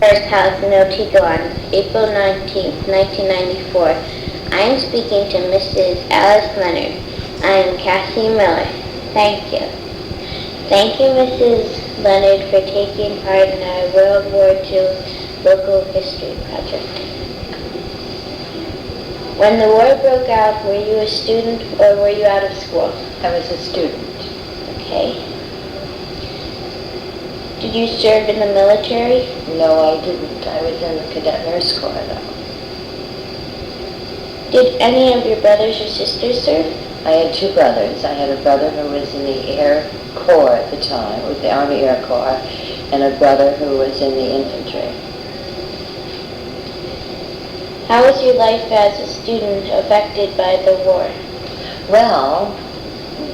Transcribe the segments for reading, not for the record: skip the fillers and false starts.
First house in Otego on April 19th, 1994. I am speaking to Mrs. Alice Leonard. I am Cassie Miller. Thank you. Thank you, Mrs. Leonard, for taking part in our World War II local history project. When the war broke out, were you a student or were you out of school? I was a student. Okay. Did you serve in the military? No, I didn't. I was in the Cadet Nurse Corps, though. Did any of your brothers or sisters serve? I had two brothers. I had a brother who was in the Air Corps at the time, it was the Army Air Corps, and a brother who was in the infantry. How was your life as a student affected by the war? Well,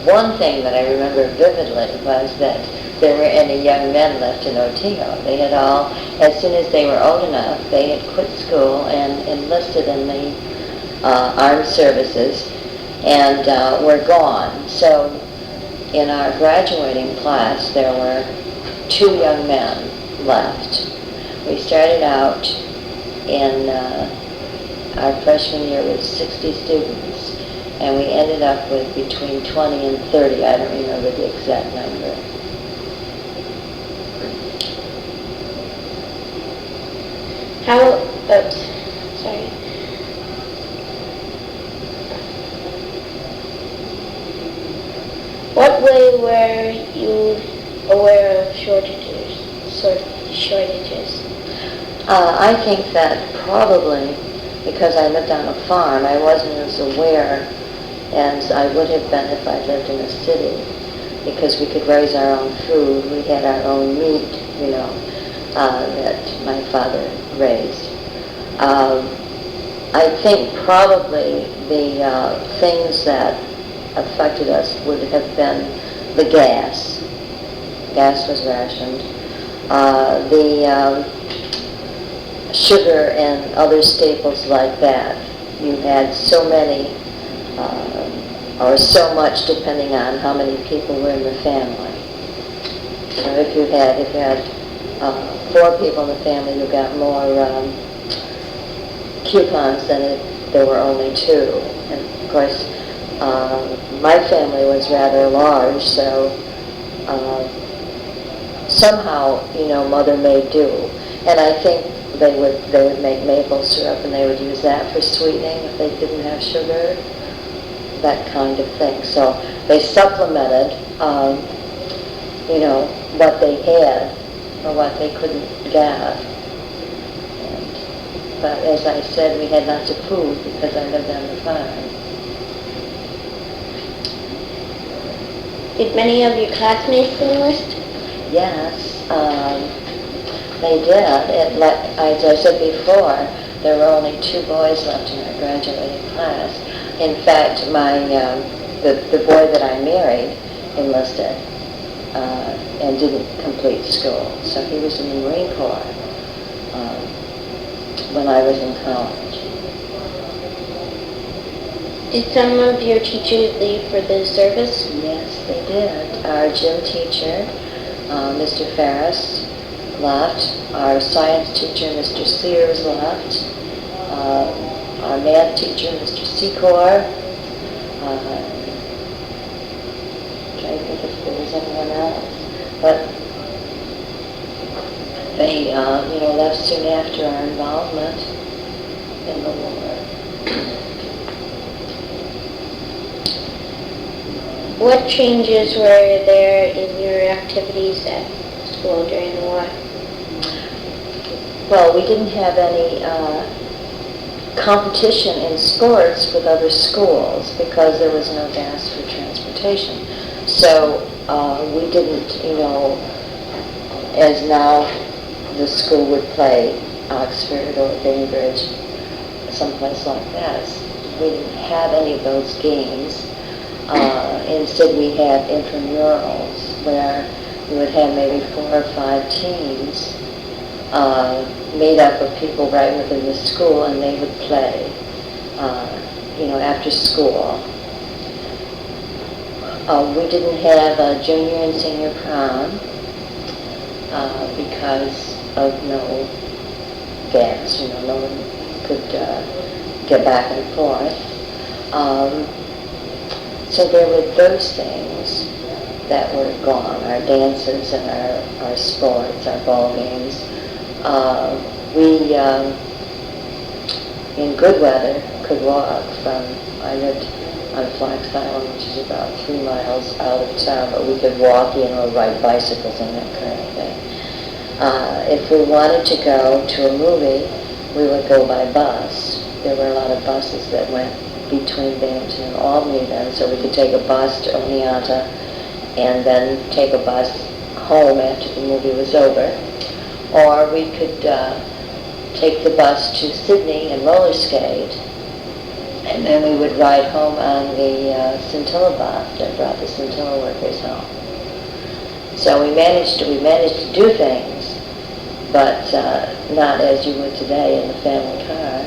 one thing that I remember vividly was that there were any young men left in Otego. They had all, as soon as they were old enough, they had quit school and enlisted in the armed services and were gone. So in our graduating class, there were two young men left. We started out in our freshman year with 60 students, and we ended up with between 20 and 30. I don't remember the exact number. What way were you aware of shortages? I think that probably because I lived on a farm, I wasn't as aware as I would have been if I lived in a city, because we could raise our own food. We had our own meat, that my father raised. I think probably the things that affected us would have been the gas. Gas was rationed. The sugar and other staples like that. You had so many, or so much, depending on how many people were in the family. So if you had 4 people in the family, you got more coupons than if there were only 2. And of course, my family was rather large, so somehow, Mother made do. And I think they would make maple syrup and they would use that for sweetening if they didn't have sugar, that kind of thing. So they supplemented, what they had or what they couldn't get. But as I said, we had lots of food because I lived on the farm. Did many of your classmates enlist? Yes, they did. As I said before, there were only 2 boys left in our graduating class. In fact, the boy that I married enlisted and didn't complete school. So he was in the Marine Corps when I was in college. Did some of your teachers leave for the service? Yes, they did. Our gym teacher, Mr. Ferris, left. Our science teacher, Mr. Sears, left. Our math teacher, Mr. Secor. Trying to think if there was anyone else. But they, left soon after our involvement in the war. What changes were there in your activities at school during the war? Well, we didn't have any competition in sports with other schools because there was no gas for transportation. So we didn't, as now the school would play Oxford or Bainbridge, someplace like that. We didn't have any of those games. Instead, we had intramurals where we would have maybe 4 or 5 teams made up of people right within the school, and they would play, after school. We didn't have a junior and senior prom because of no gas, no one could get back and forth. So there were those things that were gone, our dances and our sports, our ball games. We, in good weather, could walk from, I lived on Flax Island, which is about 3 miles out of town, but we could walk in or ride bicycles and that kind of thing. If we wanted to go to a movie, we would go by bus. There were a lot of buses that went between Binghamton and Albany then, so we could take a bus to Oneonta and then take a bus home after the movie was over. Or we could take the bus to Sydney and roller skate, and then we would ride home on the scintilla bus that brought the scintilla workers home. So we managed to do things, but not as you would today in the family car.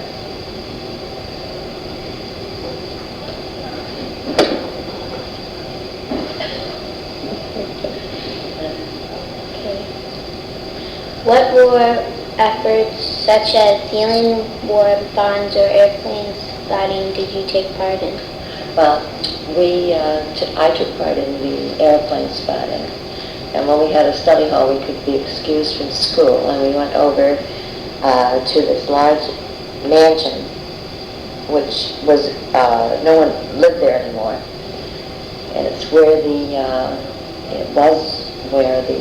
What war efforts, such as sealing war bonds or airplane spotting, did you take part in? Well, I took part in the airplane spotting. And when we had a study hall, we could be excused from school, and we went over to this large mansion, which was, no one lived there anymore. And it was where the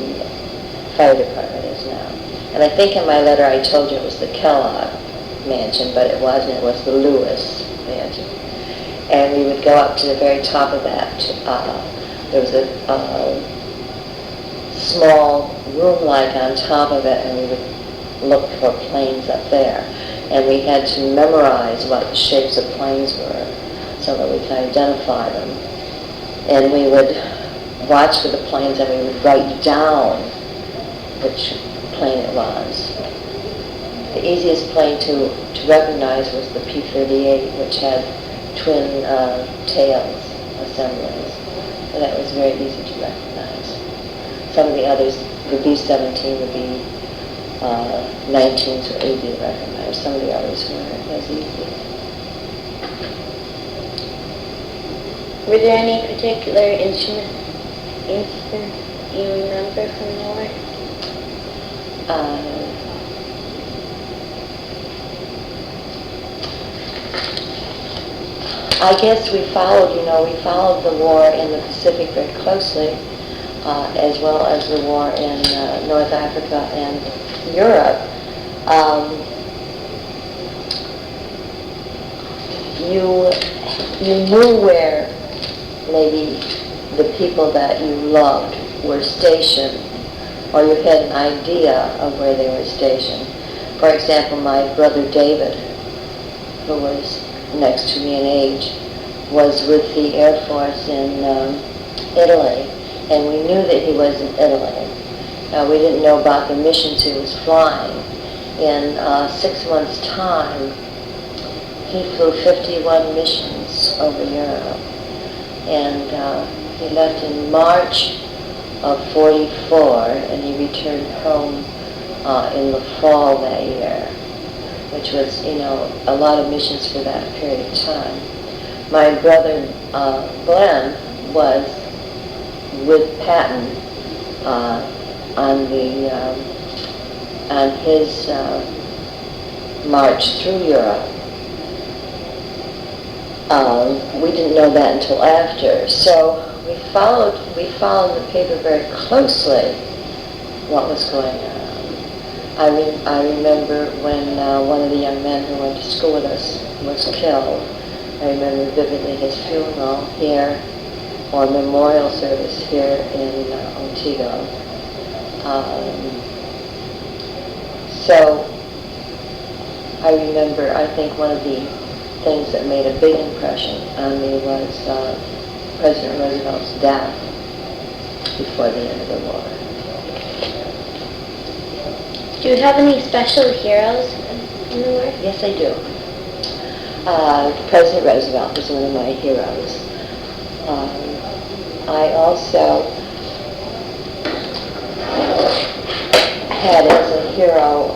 fire department is now. And I think in my letter I told you it was the Kellogg mansion, but it wasn't. It was the Lewis mansion. And we would go up to the very top of that. There was a small room-like on top of it, and we would look for planes up there. And we had to memorize what the shapes of planes were so that we could identify them. And we would watch for the planes, and we would write down which plane it was. The easiest plane to recognize was the P-38, which had twin tails assemblies. So that was very easy to recognize. Some of the others, the B-17 would be 19s or 80 to recognize. Some of the others weren't as easy. Were there any particular incidents you remember from the war? I guess we followed the war in the Pacific very closely, as well as the war in North Africa and Europe. You knew where maybe the people that you loved were stationed, or you had an idea of where they were stationed. For example, my brother David, who was next to me in age, was with the Air Force in Italy, and we knew that he was in Italy. We didn't know about the missions he was flying. In 6 months' time, he flew 51 missions over Europe, and he left in March of 44, and he returned home in the fall that year, which was, a lot of missions for that period of time. My brother Glenn was with Patton on his march through Europe. We didn't know that until after, so we followed the paper very closely, what was going on. I remember when one of the young men who went to school with us was killed. I remember vividly his funeral here, or memorial service here in Otego. So I remember, I think one of the things that made a big impression on me was President Roosevelt's death before the end of the war. Do you have any special heroes in the war? Yes, I do. President Roosevelt is one of my heroes. I also had as a hero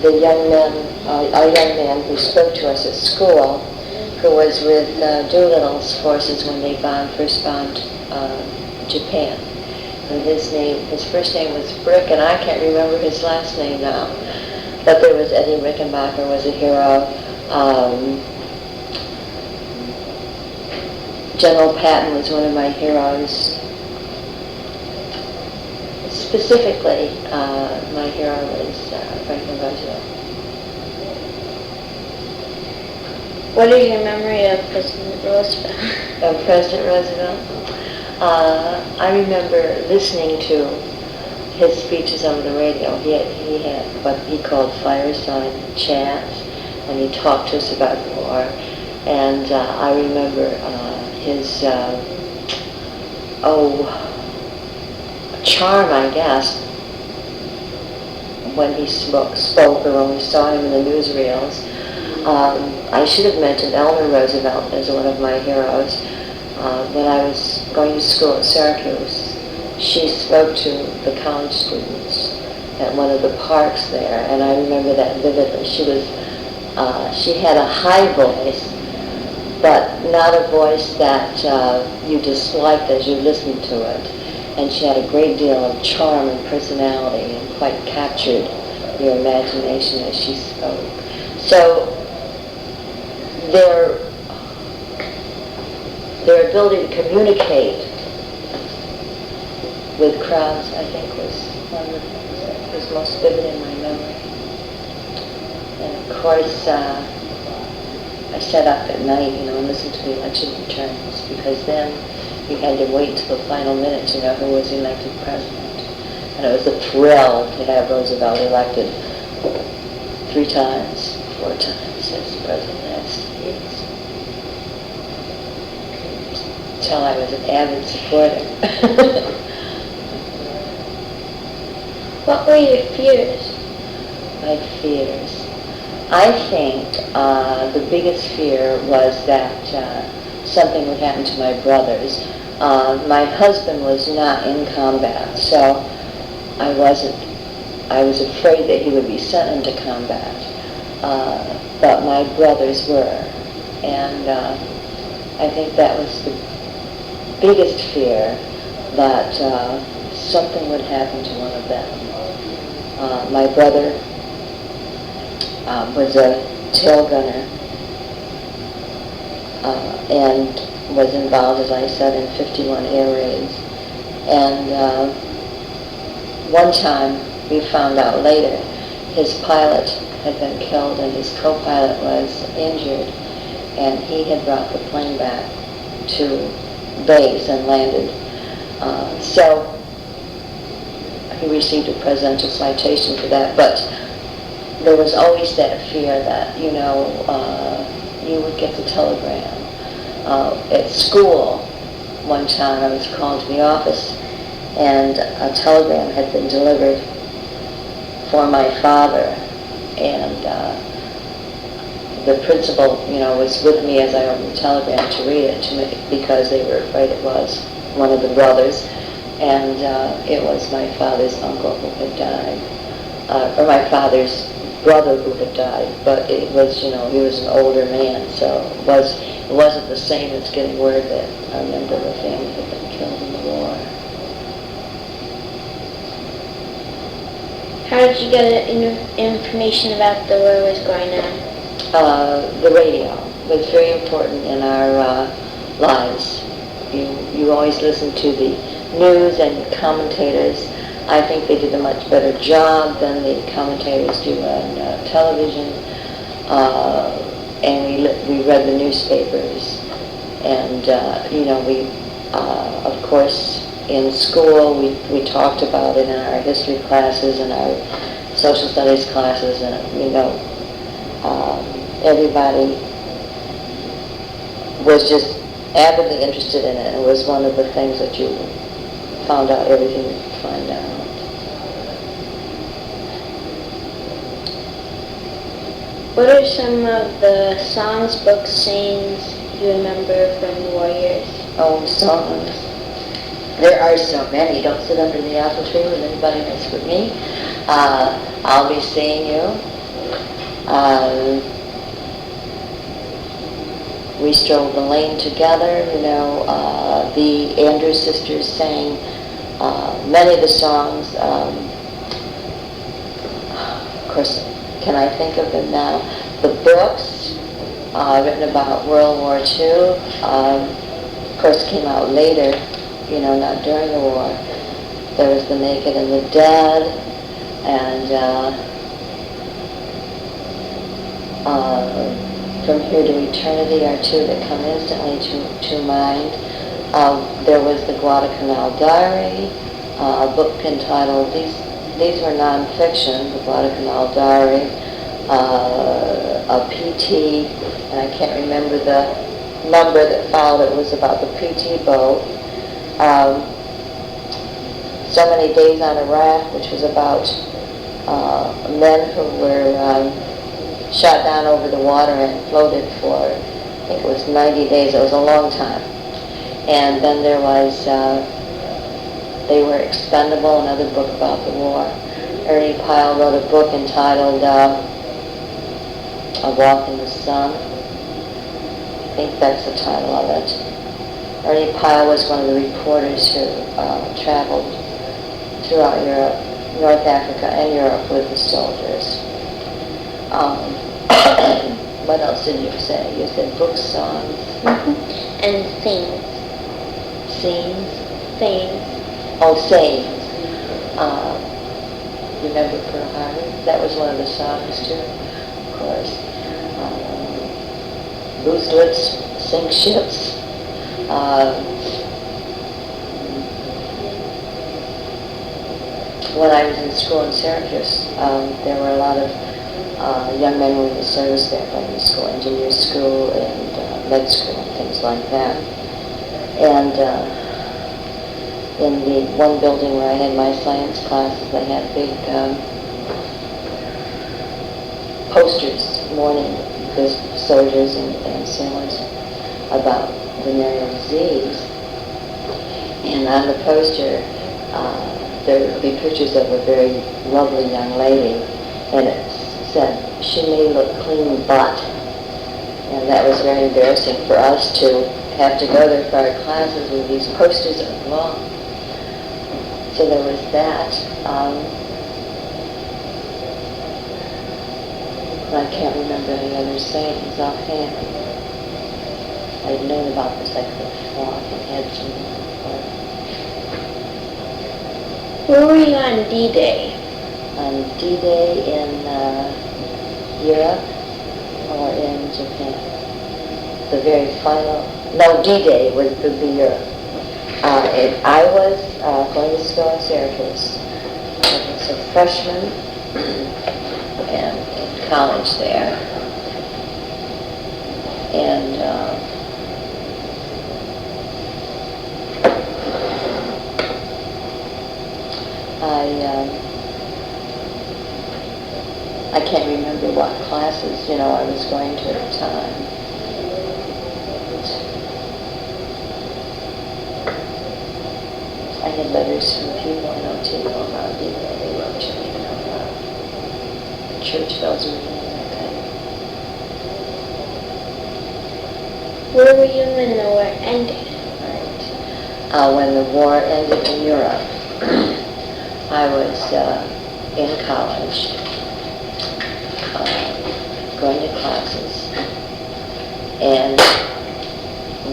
the young man, our young man who spoke to us at school, who was with Doolittle's forces when they first bombed Japan. And his first name was Brick, and I can't remember his last name now. But there was Eddie Rickenbacker was a hero. General Patton was one of my heroes. Specifically, my hero was Franklin Roosevelt. What is your memory of President Roosevelt? Of President Roosevelt? I remember listening to his speeches over the radio. He had what he called fireside chats, and he talked to us about the war. And I remember his charm, I guess, when he spoke or when we saw him in the newsreels. I should have mentioned Eleanor Roosevelt as one of my heroes. When I was going to school at Syracuse, she spoke to the college students at one of the parks there, and I remember that vividly. She had a high voice, but not a voice that you disliked as you listened to it. And she had a great deal of charm and personality and quite captured your imagination as she spoke. So their ability to communicate with crowds, I think, was one of the things that was most vivid in my memory. And of course, I sat up at night, and listened to the election returns, because then you had to wait till the final minute to know who was elected president. And it was a thrill to have Roosevelt elected 3 times, 4 times as president of the United States. Until I was an avid supporter. What were your fears? My fears. I think the biggest fear was that something would happen to my brothers. My husband was not in combat, so I was afraid that he would be sent into combat. But my brothers were. And I think that was the biggest fear, that something would happen to one of them. My brother was a tail gunner and was involved, as I said, in 51 air raids. And one time, we found out later, his pilot had been killed and his co-pilot was injured, and he had brought the plane back to base and landed. So he received a presidential citation for that, but there was always that fear that, you would get the telegram. At school, one time I was called to the office, and a telegram had been delivered for my father, and the principal, was with me as I opened the telegram to read it to me, because they were afraid it was one of the brothers, and it was my father's uncle who had died, or my father's brother who had died, but it was, he was an older man, so it wasn't the same as getting word that a member of the family had been killed in the war. How did you get information about the war was going on? The radio was very important in our lives. You always listened to the news and commentators. I think they did a much better job than the commentators do on television. And we read the newspapers. And, we, of course, in school, we talked about it in our history classes and our social studies classes, and, everybody was just avidly interested in it. It was one of the things that you found out everything you could find out. What are some of the songs, books, sayings you remember from war years? Oh, songs. There are so many. Don't sit under the apple tree with anybody mess with me. I'll be seeing you. We strolled the lane together, the Andrews sisters sang many of the songs. Of course, can I think of them now? The books written about World War II, of course, came out later, not during the war. There was The Naked and the Dead, and From Here to Eternity are two that come instantly to mind. There was the Guadalcanal Diary, a book entitled, these were non-fiction, the Guadalcanal Diary, a PT, and I can't remember the number that followed. It was about the PT boat. So Many Days on a Raft, which was about men who were shot down over the water and floated for, I think it was 90 days. It was a long time. And then there was They Were Expendable, another book about the war. Ernie Pyle wrote a book entitled A Walk in the Sun. I think that's the title of it. Ernie Pyle was one of the reporters who traveled throughout Europe, North Africa and Europe with the soldiers. What else did you say? You said books, songs. And scenes. Scenes? Sayings. Oh, sayings. Remember Pearl Harbor? That was one of the songs too, of course. Loose lips sink ships. When I was in school in Syracuse, there were a lot of young men who were in the service there, going to school, engineer school and med school and things like that. And in the one building where I had my science classes, they had big posters warning the soldiers and sailors about venereal disease. And on the poster, there would be pictures of a very lovely young lady, and it said, "She may look clean, but," and that was very embarrassing for us to have to go there for our classes with these posters on the wall. So there was that. I can't remember any other sayings offhand. I'd known about the cyclophob and had some before. Where were you on D-Day? On D-Day in Europe or in Japan? The very final, no, D-Day would be Europe. And I was going to school in Syracuse. I was a freshman and in college there. And I can't remember what classes, I was going to at the time. I had letters from people in Otego about D-Day. They wrote to me about church bells ringing and that kind of. Where were you when the war ended? Right. When the war ended in Europe, I was in college, going to classes, and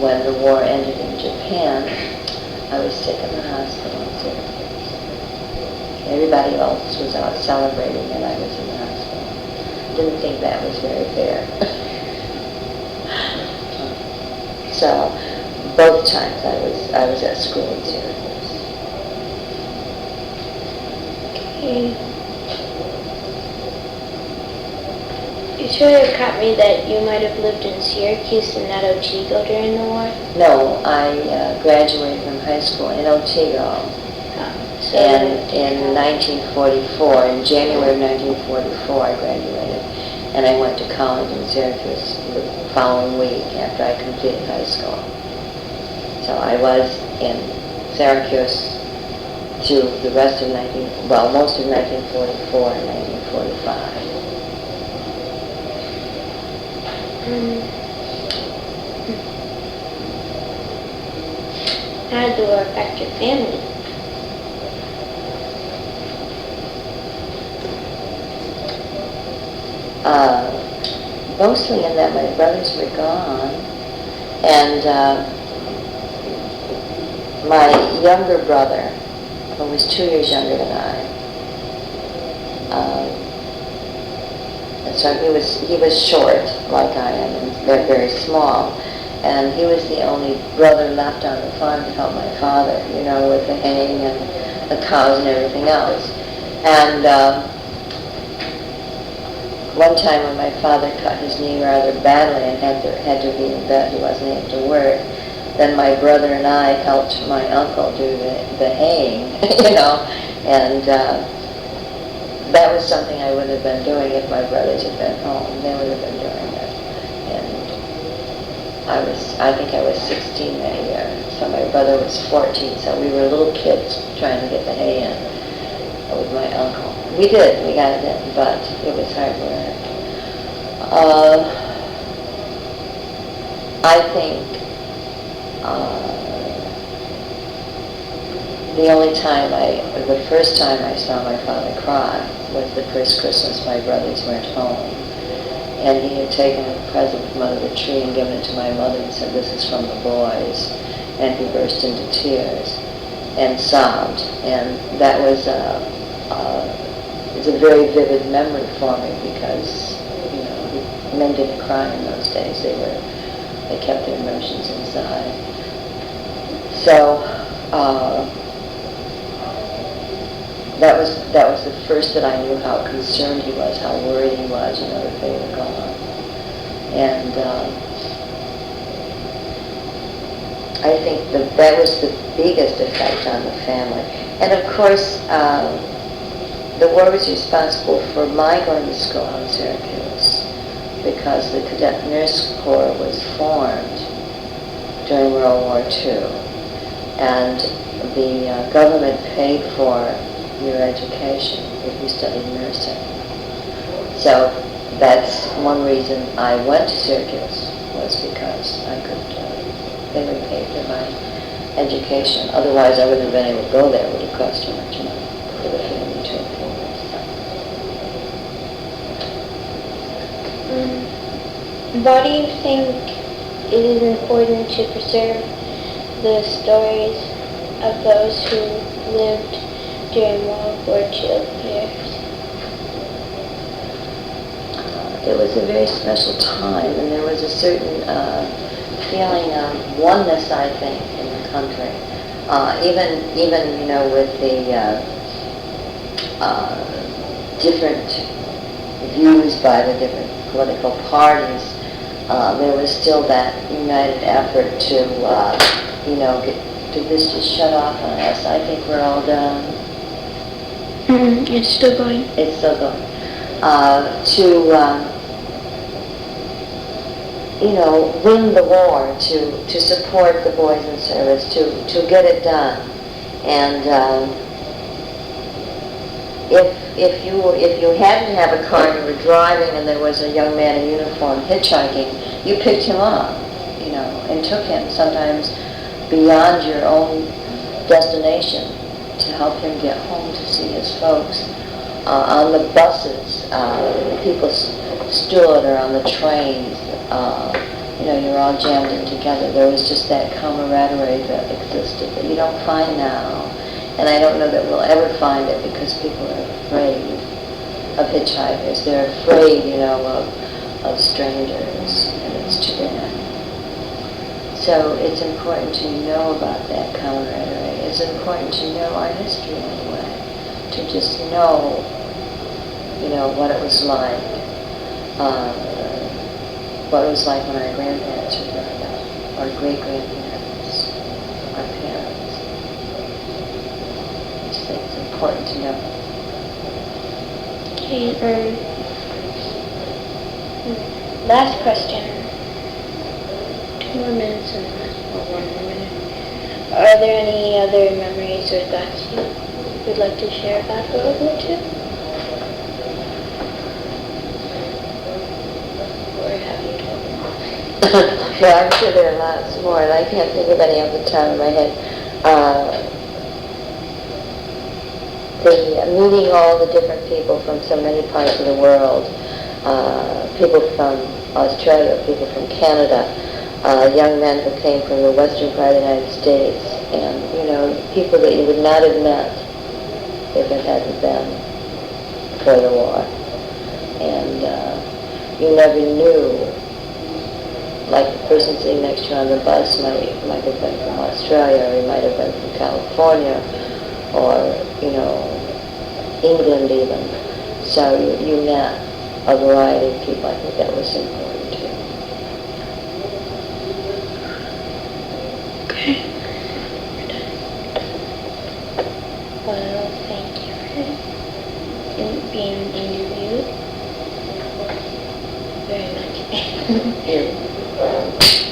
when the war ended in Japan, I was sick in the hospital in Syracuse. Everybody else was out celebrating and I was in the hospital. Didn't think that was very fair. So both times I was at school in Syracuse. Okay. You sort of caught me that you might have lived in Syracuse and not Otego during the war? No, I graduated from high school in Otego in 1944. In January of 1944 I graduated, and I went to college in Syracuse the following week after I completed high school. So I was in Syracuse through the rest of most of 1944 and 1945. How did the war affect your family? Mostly in that my brothers were gone, and my younger brother, who was 2 years younger than I, and so he was short like I am, and they're very small, and he was the only brother left on the farm to help my father, with the haying and the cows and everything else. And one time when my father cut his knee rather badly and had to be in bed, he wasn't able to work, then my brother and I helped my uncle do the haying, and that was something I would have been doing if my brothers had been home. They would have been doing it. And I think I was 16 that year, so my brother was 14, so we were little kids trying to get the hay in with my uncle. We got it in, but it was hard work. I think the first time I saw my father cry was the first Christmas my brothers weren't home. And he had taken a present from under the tree and given it to my mother and said, "This is from the boys." And he burst into tears and sobbed. And that was it's a very vivid memory for me because, men didn't cry in those days. They kept their emotions inside. So that was the first that I knew how concerned he was, how worried he was, that they were gone. And I think that was the biggest effect on the family. And of course, the war was responsible for my going to school in Syracuse because the Cadet Nurse Corps was formed during World War II, and the government paid for your education if you studied nursing. So that's one reason I went to Syracuse, was because they would pay for my education. Otherwise I wouldn't have been able to go there. It would have cost too much money for the family to afford. Why do you think it is important to preserve the stories of those who lived during World War II years? It was a very special time, and there was a certain feeling of oneness, I think, in the country. Even with the different views by the different political parties, there was still that united effort to, did this just shut off on us? I think we're all done. It's still going. It's still going. Win the war, to support the boys in service, to get it done. And if you had to have a car and you were driving and there was a young man in uniform hitchhiking, you picked him up, and took him sometimes beyond your own destination to help him get home to see his folks. On the buses, people stood, or on the trains, you're all jammed in together. There was just that camaraderie that existed that you don't find now. And I don't know that we'll ever find it because people are afraid of hitchhikers. They're afraid, of strangers, and it's too bad. So it's important to know about that camaraderie. It's important to know our history anyway, to just know, what it was like. What it was like when our grandparents were growing up, our great-grandparents, our parents. I just think it's important to know. Okay, last question. 2 more minutes and 1 more minute. Are there any other memories or thoughts you would like to share about World War II? Or have you told them? Yeah, I'm sure there are lots more, and I can't think of any off the top of my head. The meeting all the different people from so many parts of the world, people from Australia, people from Canada, young men who came from the western part of the United States, and, people that you would not have met if it hadn't been for the war. And you never knew, like the person sitting next to you on the bus might have been from Australia, or he might have been from California, or, England even. So you met a variety of people. I think that was important too. Okay. Well, thank you for being interviewed very much. Yeah.